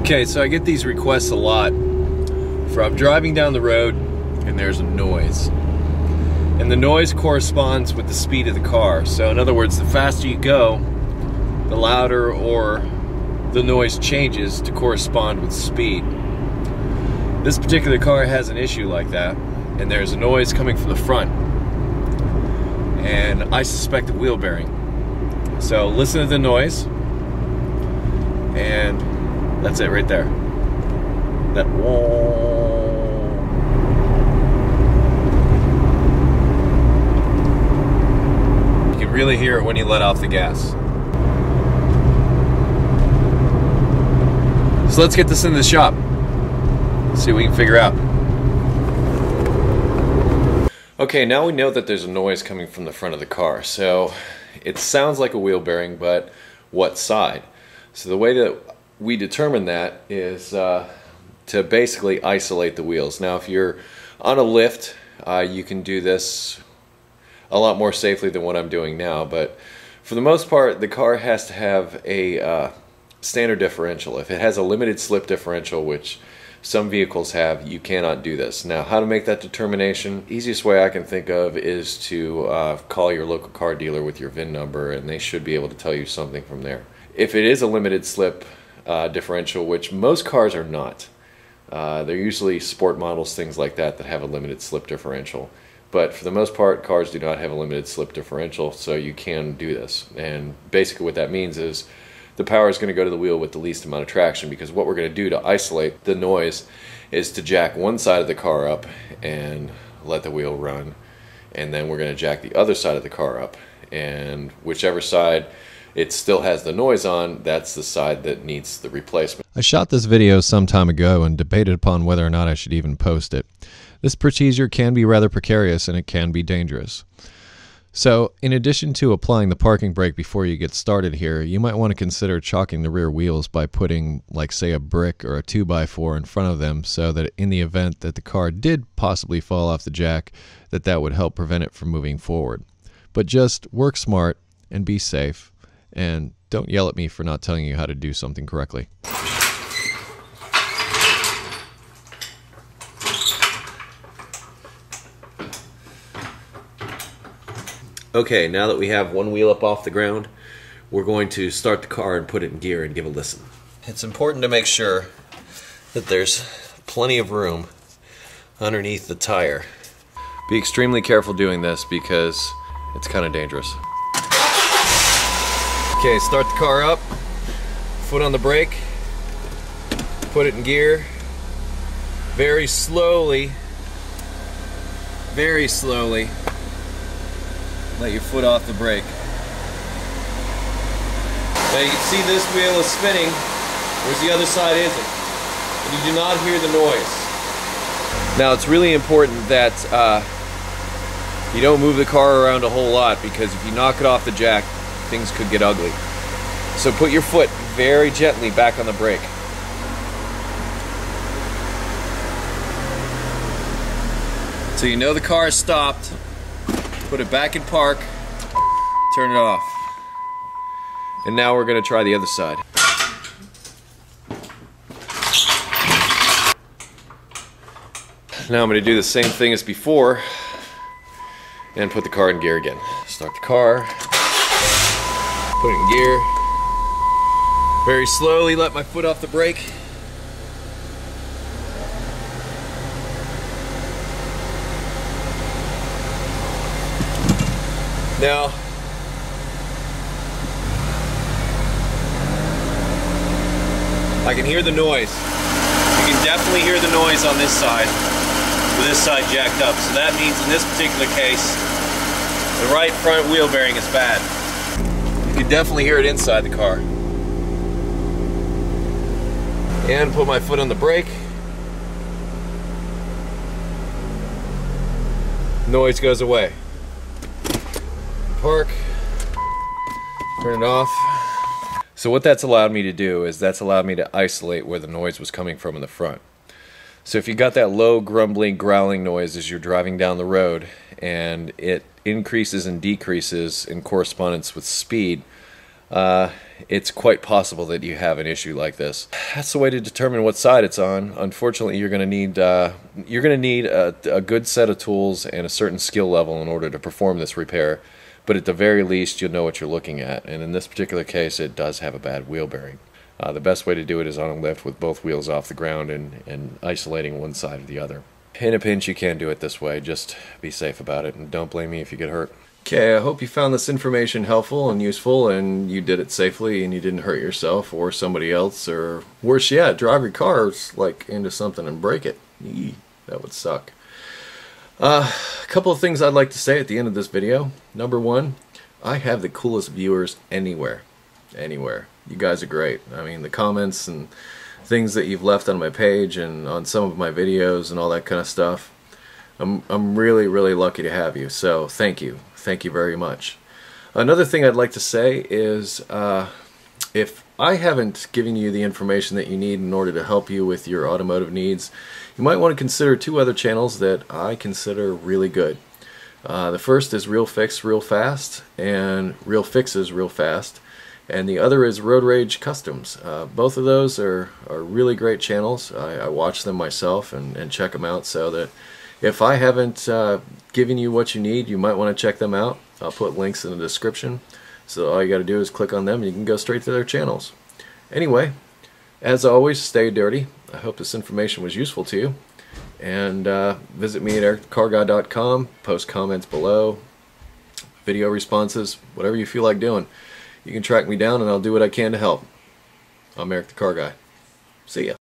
Okay, so I get these requests a lot from driving down the road and there's a noise. And the noise corresponds with the speed of the car. So in other words, the faster you go, the louder or the noise changes to correspond with speed. This particular car has an issue like that, and there's a noise coming from the front. And I suspect a wheel bearing. So listen to the noise, and that's it right there. That whoa. You can really hear it when you let off the gas. So let's get this into the shop. See what we can figure out. Okay, now we know that there's a noise coming from the front of the car. So it sounds like a wheel bearing, but what side? So the way that we determine that is to basically isolate the wheels. Now if you're on a lift, you can do this a lot more safely than what I'm doing now, but for the most part the car has to have a standard differential. If it has a limited slip differential, which some vehicles have, you cannot do this. Now, how to make that determination? Easiest way I can think of is to call your local car dealer with your VIN number, and they should be able to tell you something from there. If it is a limited slip differential, which most cars are not, they're usually sport models, things like that, that have a limited slip differential. But for the most part, cars do not have a limited slip differential, so you can do this. And basically what that means is the power is going to go to the wheel with the least amount of traction, because what we're going to do to isolate the noise is to jack one side of the car up and let the wheel run, and then we're going to jack the other side of the car up, and whichever side it still has the noise on, that's the side that needs the replacement. I shot this video some time ago and debated upon whether or not I should even post it. This procedure can be rather precarious and it can be dangerous. So, in addition to applying the parking brake before you get started here, you might want to consider chalking the rear wheels by putting, like say, a brick or a 2x4 in front of them, so that in the event that the car did possibly fall off the jack, that would help prevent it from moving forward. But just work smart and be safe, and don't yell at me for not telling you how to do something correctly. Okay, now that we have one wheel up off the ground, we're going to start the car and put it in gear and give a listen. It's important to make sure that there's plenty of room underneath the tire. Be extremely careful doing this because it's kind of dangerous. Okay, start the car up, foot on the brake, put it in gear, very slowly, let your foot off the brake. Now you can see this wheel is spinning, whereas the other side isn't. And you do not hear the noise. Now it's really important that you don't move the car around a whole lot, because if you knock it off the jack, things could get ugly. So put your foot very gently back on the brake. So you know the car is stopped. Put it back in park, turn it off. And now we're going to try the other side. Now I'm going to do the same thing as before and put the car in gear again. Start the car, put it in gear, very slowly let my foot off the brake. Now, I can hear the noise. You can definitely hear the noise on this side, with this side jacked up. So that means in this particular case, the right front wheel bearing is bad. You can definitely hear it inside the car. And put my foot on the brake. Noise goes away. Park, turn it off. So what that's allowed me to do is that's allowed me to isolate where the noise was coming from in the front. So if you got that low grumbling, growling noise as you're driving down the road, and it increases and decreases in correspondence with speed, it's quite possible that you have an issue like this. That's the way to determine what side it's on. Unfortunately, you're going to need a good set of tools and a certain skill level in order to perform this repair. But at the very least, you'll know what you're looking at. And in this particular case, it does have a bad wheel bearing. The best way to do it is on a lift with both wheels off the ground and isolating one side or the other. In a pinch, you can do it this way. Just be safe about it, and don't blame me if you get hurt. Okay, I hope you found this information helpful and useful, and you did it safely and you didn't hurt yourself or somebody else, or worse yet, drive your car like into something and break it. Eee, that would suck. A couple of things I'd like to say at the end of this video. Number one, I have the coolest viewers anywhere. You guys are great. I mean, the comments and things that you've left on my page and on some of my videos and all that kind of stuff, I'm really lucky to have you, so thank you very much. Another thing I'd like to say is if I haven't given you the information that you need in order to help you with your automotive needs, you might want to consider two other channels that I consider really good. The first is REALFIXESREALFAST and REALFIXESREALFAST, and the other is ROADRAGECUSTOMS. Both of those are really great channels. I watch them myself and check them out, so that if I haven't given you what you need, you might want to check them out. I'll put links in the description, so all you got to do is click on them and you can go straight to their channels. Anyway, as always, stay dirty. I hope this information was useful to you, and visit me at EricTheCarGuy.com, post comments below, video responses, whatever you feel like doing. You can track me down and I'll do what I can to help. I'm Eric the Car Guy. See ya.